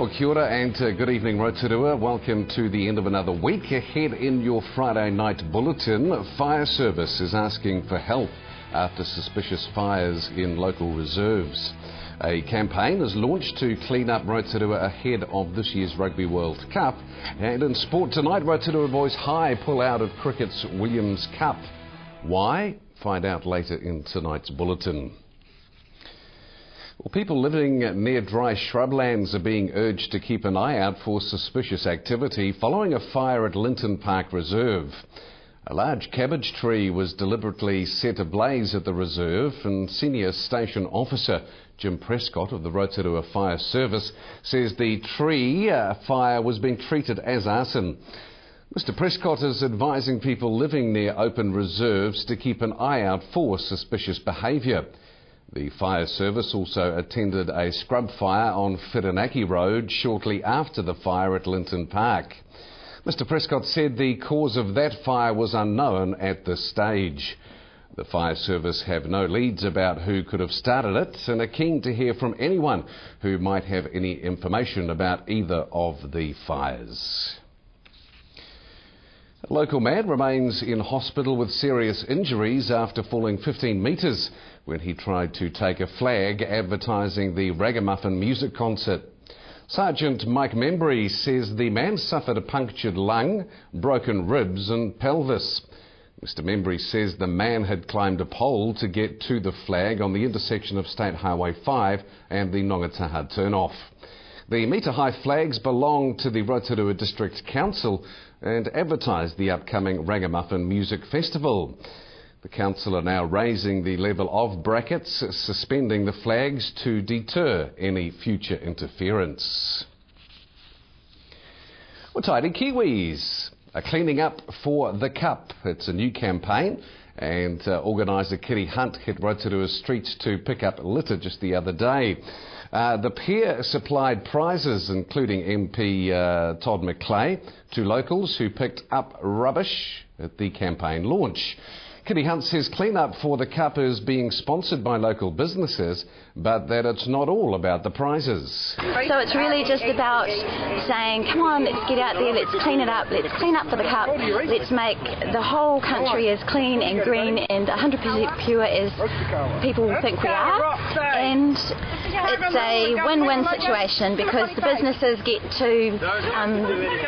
Well, kia ora and good evening, Rotorua. Welcome to the end of another week. Ahead in your Friday night bulletin, Fire Service is asking for help after suspicious fires in local reserves. A campaign is launched to clean up Rotorua ahead of this year's Rugby World Cup. And in sport tonight, Rotorua Boys High pull out of cricket's Williams Cup. Why? Find out later in tonight's bulletin. Well, people living near dry shrublands are being urged to keep an eye out for suspicious activity following a fire at Linton Park Reserve. A large cabbage tree was deliberately set ablaze at the reserve, and Senior Station Officer Jim Prescott of the Rotorua Fire Service says the tree fire was being treated as arson. Mr Prescott is advising people living near open reserves to keep an eye out for suspicious behaviour. The fire service also attended a scrub fire on Whirinaki Road shortly after the fire at Linton Park. Mr Prescott said the cause of that fire was unknown at this stage. The fire service have no leads about who could have started it and are keen to hear from anyone who might have any information about either of the fires. A local man remains in hospital with serious injuries after falling 15 metres when he tried to take a flag advertising the Ragamuffin music concert. Sergeant Mike Membry says the man suffered a punctured lung, broken ribs and pelvis. Mr Membry says the man had climbed a pole to get to the flag on the intersection of State Highway 5 and the Nongataha turnoff. The metre-high flags belong to the Rotorua District Council and advertise the upcoming Ragamuffin Music Festival. The council are now raising the level of brackets, suspending the flags to deter any future interference. Well, Tidy Kiwis are cleaning up for the Cup. It's a new campaign, and organiser Kitty Hunt hit Rotorua's streets to pick up litter just the other day. The pair supplied prizes, including MP Todd McClay, to locals who picked up rubbish at the campaign launch. Kitty Hunt says clean-up for the Cup is being sponsored by local businesses, but that it's not all about the prizes. So it's really just about saying, come on, let's get out there, let's clean it up, let's clean up for the Cup, let's make the whole country as clean and green and 100% pure as people think we are. And it's a win-win situation because the businesses get to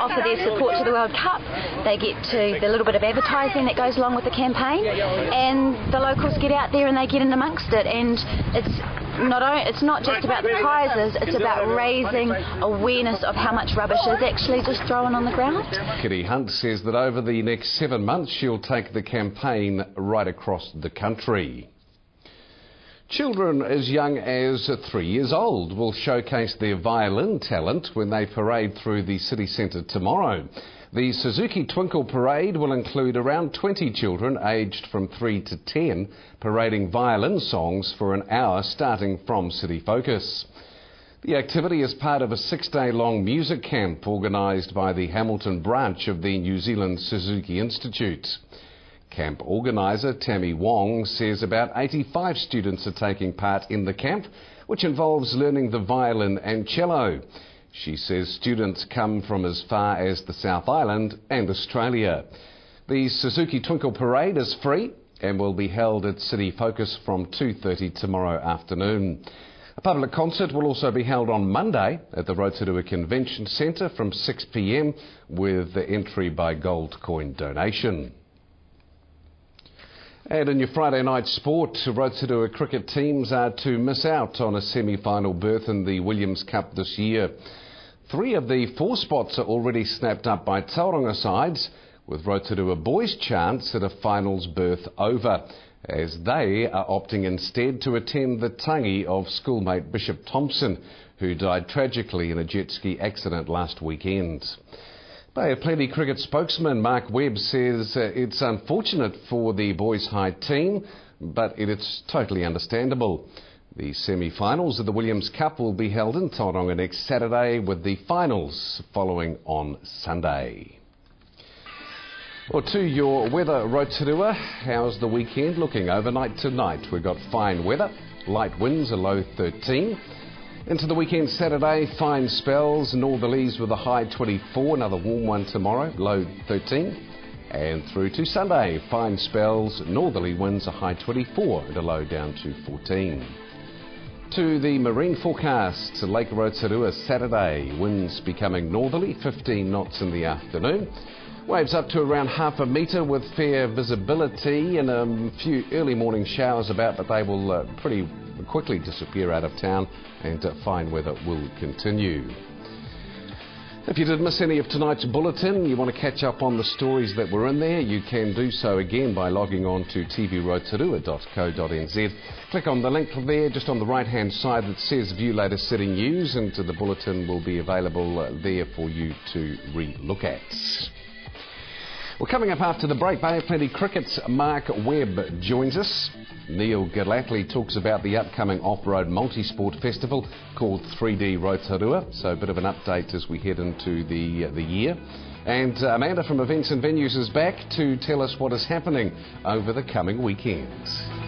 offer their support to the World Cup, they get to the little bit of advertising that goes along with the campaign, and the locals get out there and they get in amongst it, and it's not just about the prizes, it's about raising awareness of how much rubbish is actually just thrown on the ground. Kitty Hunt says that over the next 7 months she'll take the campaign right across the country. Children as young as 3 years old will showcase their violin talent when they parade through the city centre tomorrow. The Suzuki Twinkle Parade will include around 20 children aged from 3 to 10 parading violin songs for an hour starting from City Focus. The activity is part of a 6-day-long music camp organised by the Hamilton branch of the New Zealand Suzuki Institute. Camp organiser Tammy Wong says about 85 students are taking part in the camp, which involves learning the violin and cello. She says students come from as far as the South Island and Australia. The Suzuki Twinkle Parade is free and will be held at City Focus from 2:30 tomorrow afternoon. A public concert will also be held on Monday at the Rotorua Convention Centre from 6 p.m. with the entry by gold coin donation. And in your Friday night sport, Rotorua cricket teams are to miss out on a semi-final berth in the Williams Cup this year. 3 of the 4 spots are already snapped up by Tauranga sides, with Rotorua Boys' chance at a finals berth over, as they are opting instead to attend the tangi of schoolmate Bishop Thompson, who died tragically in a jet ski accident last weekend. Bay of Plenty cricket spokesman Mark Webb says it's unfortunate for the Boys High team, but it's totally understandable. The semi-finals of the Williams Cup will be held in Tauranga next Saturday, with the finals following on Sunday. Well, to your weather, Rotorua, how's the weekend looking? Overnight tonight, we've got fine weather, light winds, a low 13. Into the weekend Saturday, fine spells, northerlies with a high 24, another warm one tomorrow, low 13. And through to Sunday, fine spells, northerly winds, a high 24 and a low down to 14. To the marine forecast, to Lake Rotorua Saturday, winds becoming northerly, 15 knots in the afternoon. Waves up to around half a metre with fair visibility and a few early morning showers about, but they will pretty quickly disappear out of town and fine weather will continue. If you did miss any of tonight's bulletin, you want to catch up on the stories that were in there, you can do so again by logging on to tvrotorua.co.nz. Click on the link there just on the right hand side that says View Latest City News, and the bulletin will be available there for you to re-look at. Well, coming up after the break, Bay of Plenty Cricket's Mark Webb joins us. Neil Galathley talks about the upcoming off-road multi-sport festival called 3D Rotorua, so a bit of an update as we head into the year. And Amanda from Events and Venues is back to tell us what is happening over the coming weekends.